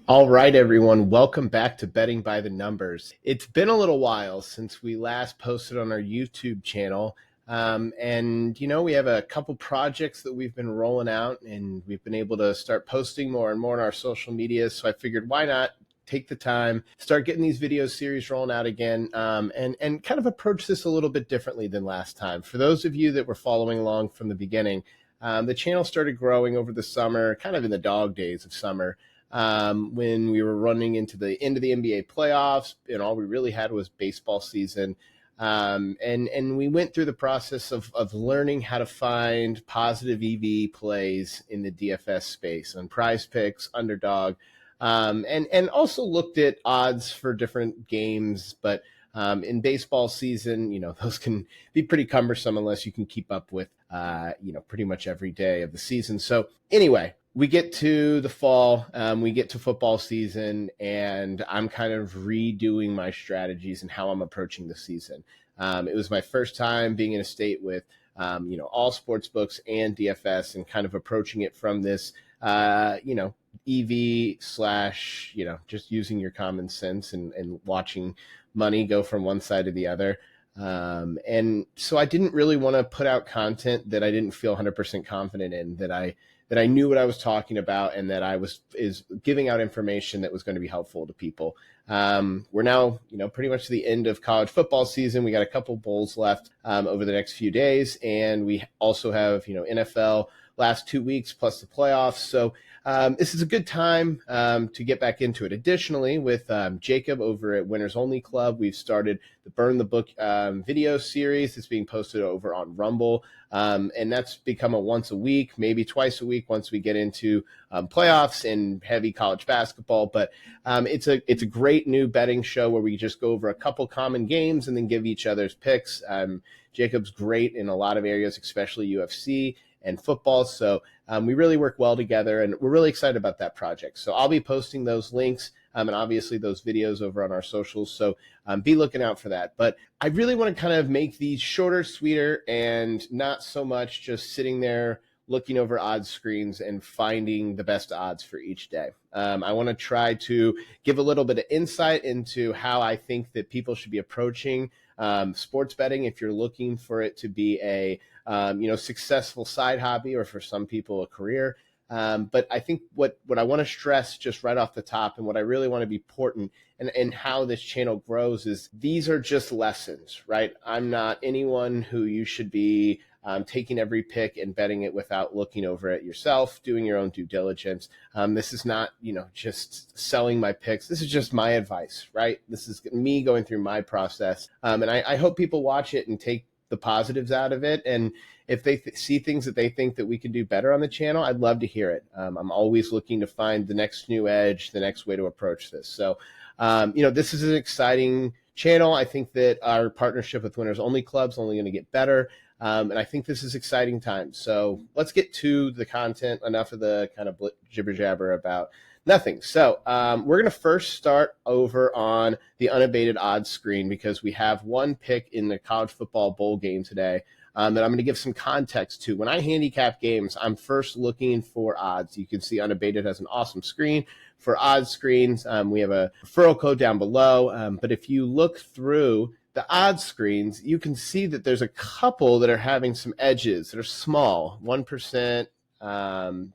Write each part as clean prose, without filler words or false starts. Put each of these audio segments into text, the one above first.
All right, everyone. Welcome back to Betting by the Numbers. It's been a little while since we last posted on our YouTube channel. We have a couple projects that we've been rolling out, and we've been able to start posting more and more on our social media. So I figured, why not take the time, start getting these video series rolling out again, and kind of approach this a little bit differently than last time. For those of you that were following along from the beginning, the channel started growing over the summer, kind of in the dog days of summer. When we were running into the end of the NBA playoffs, and all we really had was baseball season. And we went through the process of learning how to find positive EV plays in the DFS space on Prizepicks, Underdog, and also looked at odds for different games. But in baseball season, those can be pretty cumbersome unless you can keep up with, pretty much every day of the season. So anyway, we get to the fall, we get to football season, and I'm kind of redoing my strategies and how I'm approaching the season. It was my first time being in a state with, all sports books and DFS, and kind of approaching it from this, EV slash, just using your common sense and watching money go from one side to the other. And so I didn't really want to put out content that I didn't feel 100% confident in, that I knew what I was talking about, and that I was giving out information that was going to be helpful to people. We're now, pretty much to the end of college football season. We got a couple bowls left over the next few days, and we also have, NFL last 2 weeks plus the playoffs. So this is a good time to get back into it. Additionally, with Jacob over at Winners Only Club, we've started the Burn the Book video series that's being posted over on Rumble. And that's become a once a week, maybe twice a week once we get into playoffs and heavy college basketball. But it's a great new betting show where we just go over a couple common games and then give each other's picks. Jacob's great in a lot of areas, especially UFC and football. So we really work well together, and we're really excited about that project. So I'll be posting those links and obviously those videos over on our socials. So be looking out for that. But I really want to kind of make these shorter, sweeter, and not so much just sitting there looking over odds screens and finding the best odds for each day. I want to try to give a little bit of insight into how I think that people should be approaching sports betting if you're looking for it to be a successful side hobby, or for some people a career. But I think what I want to stress just right off the top, and what I really want to be important and how this channel grows, is these are just lessons, right? I'm not anyone who you should be taking every pick and betting it without looking over it yourself, doing your own due diligence. This is not, just selling my picks. This is just my advice, right? This is me going through my process. And I hope people watch it and take the positives out of it. And if they see things that they think that we can do better on the channel, I'd love to hear it. I'm always looking to find the next new edge, the next way to approach this. So, this is an exciting channel. I think that our partnership with Winners Only Club is only going to get better. And I think this is exciting times. So let's get to the content. Enough of the kind of jibber jabber about nothing. So we're going to first start over on the Unabated Odds Screen, because we have one pick in the college football bowl game today that I'm going to give some context to. When I handicap games, I'm first looking for odds. You can see Unabated has an awesome screen for odds screens. We have a referral code down below. But if you look through the odds screens, you can see that there's a couple that are having some edges that are small, 1%.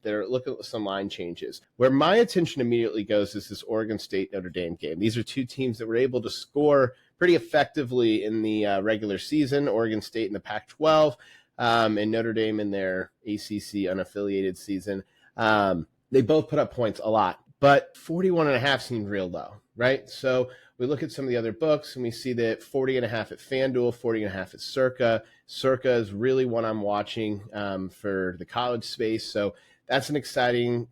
They're looking at some line changes. Where my attention immediately goes is this Oregon State Notre Dame game. These are two teams that were able to score pretty effectively in the regular season. Oregon State in the Pac-12, and Notre Dame in their ACC unaffiliated season. They both put up points a lot, but 41.5 seemed real low, right? So we look at some of the other books and we see that 40.5 at FanDuel, 40.5 at Circa. Circa is really what I'm watching for the college space. So that's an exciting,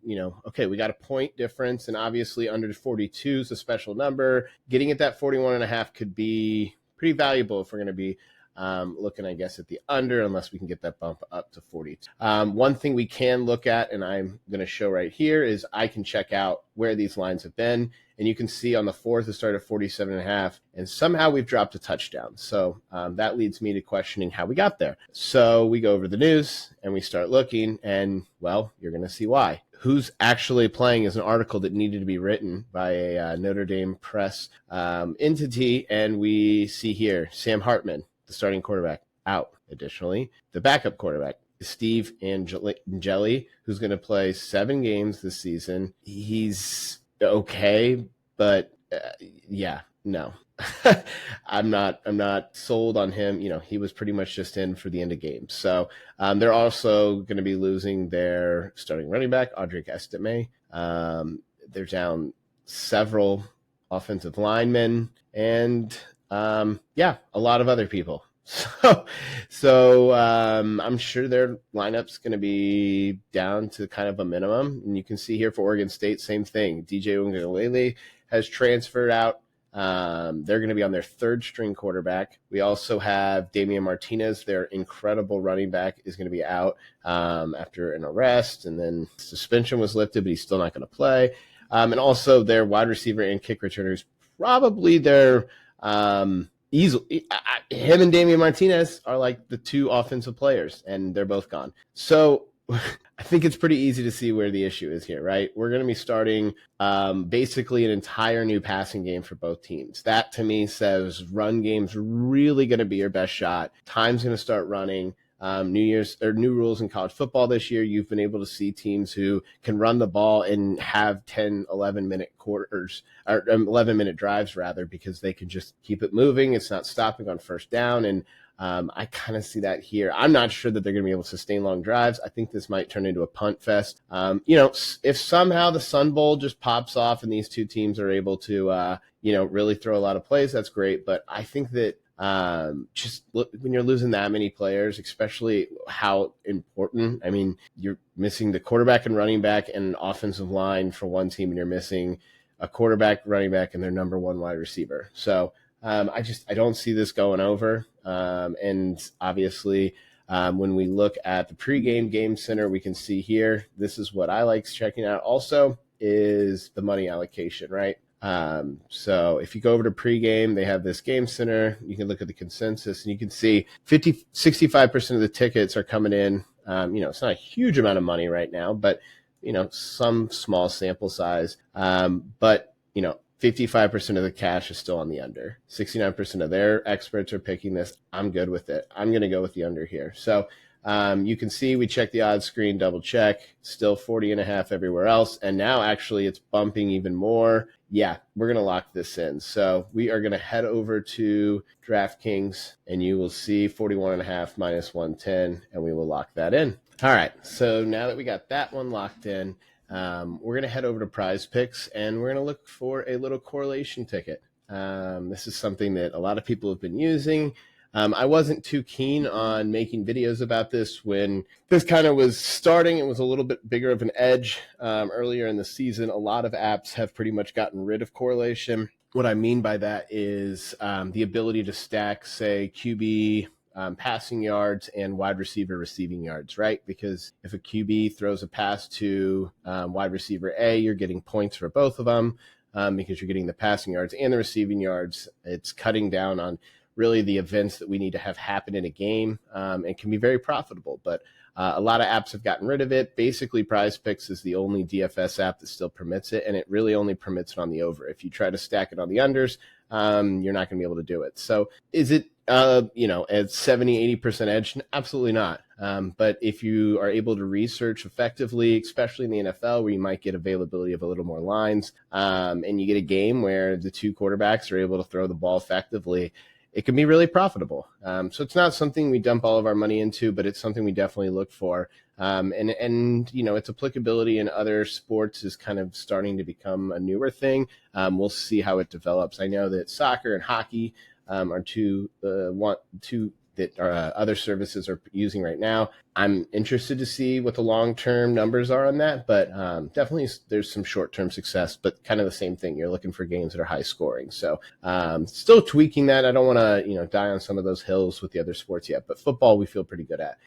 okay, we got a point difference, and obviously under 42 is a special number. Getting at that 41.5 could be pretty valuable if we're going to be looking, I guess, at the under, unless we can get that bump up to 42. One thing we can look at, and I'm going to show right here, is I can check out where these lines have been. And you can see on the 4th, it started at 47.5, and somehow we've dropped a touchdown. So that leads me to questioning how we got there. So we go over the news and we start looking, and, well, you're going to see why. who's actually playing is an article that needed to be written by a Notre Dame press entity, and we see here Sam Hartman, the starting quarterback, out. Additionally, the backup quarterback, Steve Angeli, who's going to play 7 games this season. He's okay, but no. I'm not sold on him. He was pretty much just in for the end of games. So they're also going to be losing their starting running back, Audric Estime. They're down several offensive linemen and a lot of other people. So I'm sure their lineup's going to be down to kind of a minimum. And you can see here for Oregon State, same thing. DJ Unabated has transferred out. They're going to be on their 3rd string quarterback. We also have Damian Martinez, their incredible running back, is going to be out after an arrest, and then suspension was lifted, but he's still not going to play. And also their wide receiver and kick returners, probably their easily, him and Damian Martinez are like the 2 offensive players, and they're both gone. So I think it's pretty easy to see where the issue is here, right? We're going to be starting basically an entire new passing game for both teams. That to me says run game's really going to be your best shot. Time's going to start running. New rules in college football this year. You've been able to see teams who can run the ball and have 10, 11-minute quarters, or 11-minute drives rather, because they can just keep it moving. It's not stopping on first down. And I kind of see that here. I'm not sure that they're going to be able to sustain long drives. I think this might turn into a punt fest. If somehow the Sun Bowl just pops off and these 2 teams are able to, really throw a lot of plays, that's great. But I think that just look, when you're losing that many players, especially how important, I mean, you're missing the quarterback and running back and an offensive line for one team, and you're missing a quarterback, running back, and their number 1 wide receiver. So I don't see this going over. And obviously, when we look at the Pregame Game Center, we can see here, this is what I like checking out also, is the money allocation, right? So if you go over to Pregame, they have this Game Center. You can look at the consensus, and you can see 65% of the tickets are coming in. It's not a huge amount of money right now, but, some small sample size. But 55% of the cash is still on the under. 69% of their experts are picking this. I'm good with it. I'm going to go with the under here. So you can see we check the odds screen, double check, still 40.5 everywhere else. And now actually it's bumping even more. Yeah, we're going to lock this in. So we are going to head over to DraftKings, and you will see 41.5 minus 110, and we will lock that in. All right. So now that we got that one locked in, we're going to head over to Prizepicks, and we're going to look for a little correlation ticket. This is something that a lot of people have been using. I wasn't too keen on making videos about this when this kind of was starting. It was a little bit bigger of an edge earlier in the season. A lot of apps have pretty much gotten rid of correlation. What I mean by that is the ability to stack, say, QB passing yards and wide receiver receiving yards, right? Because if a QB throws a pass to wide receiver A, you're getting points for both of them because you're getting the passing yards and the receiving yards. It's cutting down on really the events that we need to have happen in a game. It can be very profitable, but a lot of apps have gotten rid of it. Basically, Prizepicks is the only DFS app that still permits it, and it really only permits it on the over. If you try to stack it on the unders, you're not going to be able to do it. So is it at 70-80% edge? Absolutely not. But if you are able to research effectively, especially in the NFL, where you might get availability of a little more lines, and you get a game where the 2 quarterbacks are able to throw the ball effectively, it can be really profitable. So it's not something we dump all of our money into, but it's something we definitely look for. And its applicability in other sports is kind of starting to become a newer thing. We'll see how it develops. I know that soccer and hockey are two that other services are using right now. I'm interested to see what the long-term numbers are on that, but definitely there's some short-term success, but kind of the same thing. You're looking for games that are high scoring. So still tweaking that. I don't want to, die on some of those hills with the other sports yet, but football we feel pretty good at.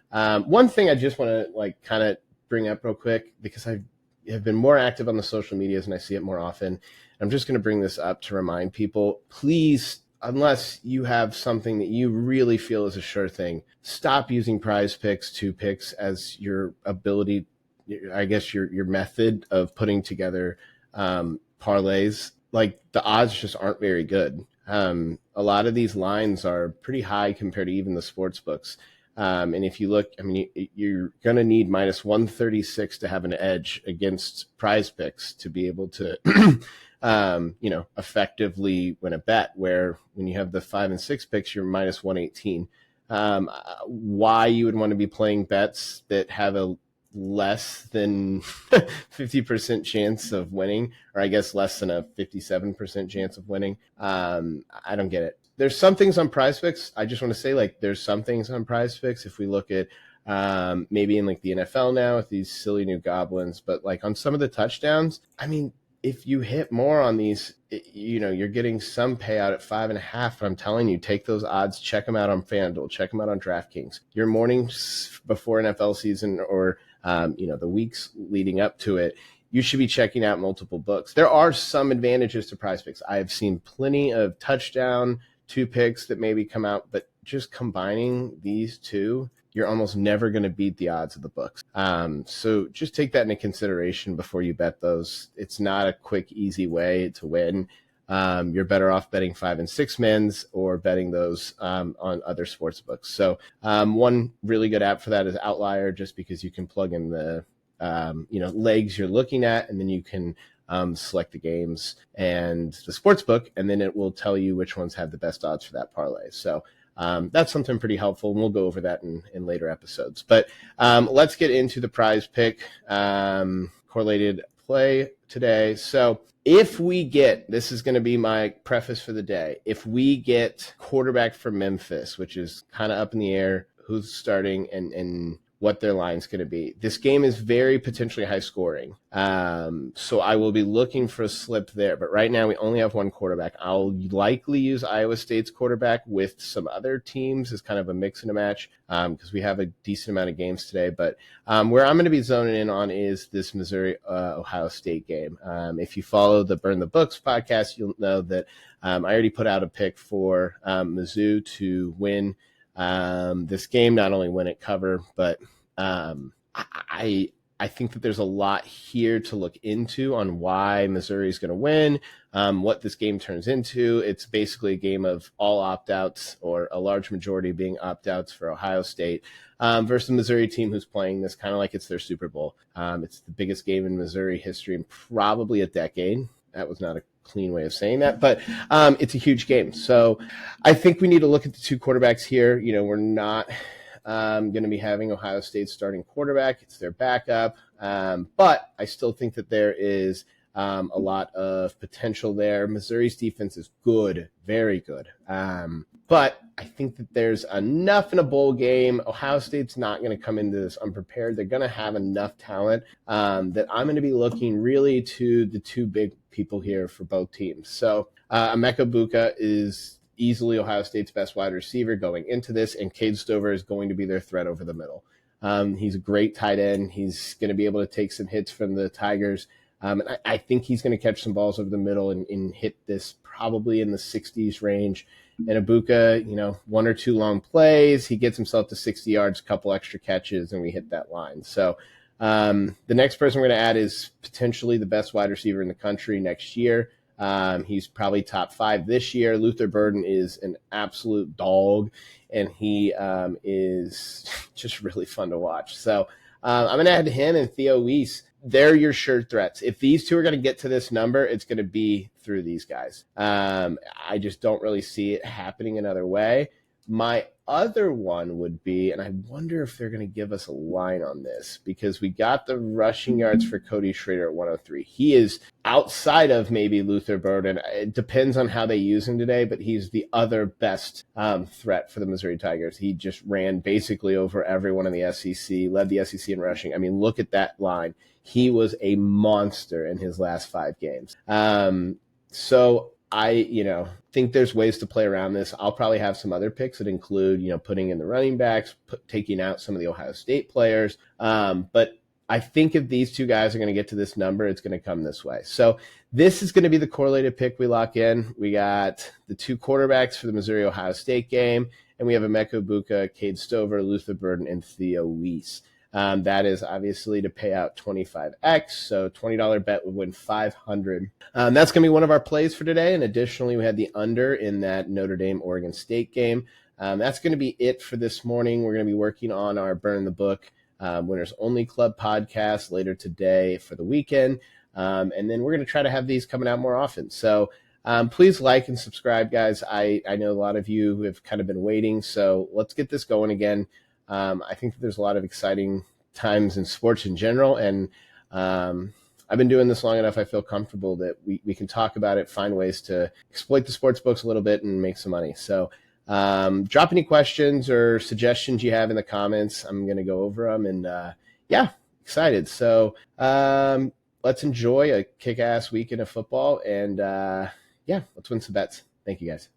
One thing I just want to kind of bring up real quick, because I have been more active on the social medias and I see it more often. I'm just going to bring this up to remind people, please, unless you have something that you really feel is a sure thing, stop using Prizepicks 2 picks as your ability, I guess your method of putting together parlays, like the odds just aren't very good. A lot of these lines are pretty high compared to even the sports books. And if you look, I mean, you're going to need minus 136 to have an edge against Prizepicks to be able to, effectively win a bet, where when you have the 5 and 6 picks, you're minus 118. Why you would want to be playing bets that have a less than 50% chance of winning, or I guess less than a 57% chance of winning. I don't get it. There's some things on Prizepicks. I just want to say, like, there's some things on Prizepicks. If we look at maybe in like the NFL now with these silly new goblins, but like on some of the touchdowns, I mean, if you hit more on these, you're getting some payout at 5.5. But I'm telling you, take those odds, check them out on FanDuel, check them out on DraftKings. Your mornings before NFL season, or the weeks leading up to it, you should be checking out multiple books. There are some advantages to Prizepicks. I have seen plenty of touchdown 2 picks that maybe come out, but just combining these two, you're almost never going to beat the odds of the books. So just take that into consideration before you bet those. It's not a quick, easy way to win. You're better off betting 5 and 6 men's or betting those on other sports books. So one really good app for that is Outlier, just because you can plug in the legs you're looking at, and then you can select the games and the sports book, and then it will tell you which ones have the best odds for that parlay. So that's something pretty helpful, and we'll go over that in later episodes. But let's get into the prize pick correlated play today. So if we get, this is going to be my preface for the day, if we get quarterback for Memphis, which is kind of up in the air, who's starting and what their line's going to be. This game is very potentially high scoring. So I will be looking for a slip there. But right now we only have one quarterback. I'll likely use Iowa State's quarterback with some other teams as kind of a mix and a match, because we have a decent amount of games today. But where I'm going to be zoning in on is this Missouri-Ohio State game. If you follow the Burn the Books podcast, you'll know that I already put out a pick for Mizzou to win this game, not only win it, cover, but I think that there's a lot here to look into on why Missouri is going to win, what this game turns into. It's basically a game of all opt-outs, or a large majority being opt-outs for Ohio State, versus the Missouri team who's playing this kind of like it's their Super Bowl. It's the biggest game in Missouri history in probably a decade. That was not a clean way of saying that, but it's a huge game. So I think we need to look at the two quarterbacks here. We're not going to be having Ohio State starting quarterback. It's their backup. But I still think that there is a lot of potential there. Missouri's defense is good, very good. But I think that there's enough in a bowl game. Ohio State's not going to come into this unprepared. They're going to have enough talent that I'm going to be looking really to the two big people here for both teams. So Emeka Buka is easily Ohio State's best wide receiver going into this, and Cade Stover is going to be their threat over the middle. He's a great tight end. He's going to be able to take some hits from the Tigers. And I think he's going to catch some balls over the middle and hit this probably in the 60s range. And Ibuka, 1 or 2 long plays, he gets himself to 60 yards, a couple extra catches, and we hit that line. So the next person we're going to add is potentially the best wide receiver in the country next year. He's probably top 5 this year. Luther Burden is an absolute dog, and he is just really fun to watch. So I'm going to add him and Theo Weiss. They're your sure threats. If these two are going to get to this number, it's going to be through these guys. I just don't really see it happening another way. My other one would be, and I wonder if they're going to give us a line on this, because we got the rushing yards for Cody Schrader at 103. He is outside of maybe Luther Burden. It depends on how they use him today, but he's the other best threat for the Missouri Tigers. He just ran basically over everyone in the SEC, led the SEC in rushing. I mean, look at that line. He was a monster in his last 5 games. So I, think there's ways to play around this. I'll probably have some other picks that include, putting in the running backs, taking out some of the Ohio State players. But I think if these two guys are going to get to this number, it's going to come this way. So this is going to be the correlated pick we lock in. We got the 2 quarterbacks for the Missouri-Ohio State game, and we have Emeka Buka, Cade Stover, Luther Burden, and Theo Weiss. That is obviously to pay out 25x. So $20 bet would win 500. That's going to be one of our plays for today. And additionally, we had the under in that Notre Dame Oregon State game. That's going to be it for this morning. We're going to be working on our Burn the Book Winners Only Club podcast later today for the weekend. And then we're going to try to have these coming out more often. So please like and subscribe, guys. I know a lot of you who have kind of been waiting, so let's get this going again. I think that there's a lot of exciting times in sports in general, and I've been doing this long enough. I feel comfortable that we can talk about it, find ways to exploit the sports books a little bit and make some money. So drop any questions or suggestions you have in the comments. I'm going to go over them, and excited. So let's enjoy a kick-ass weekend of football, and let's win some bets. Thank you, guys.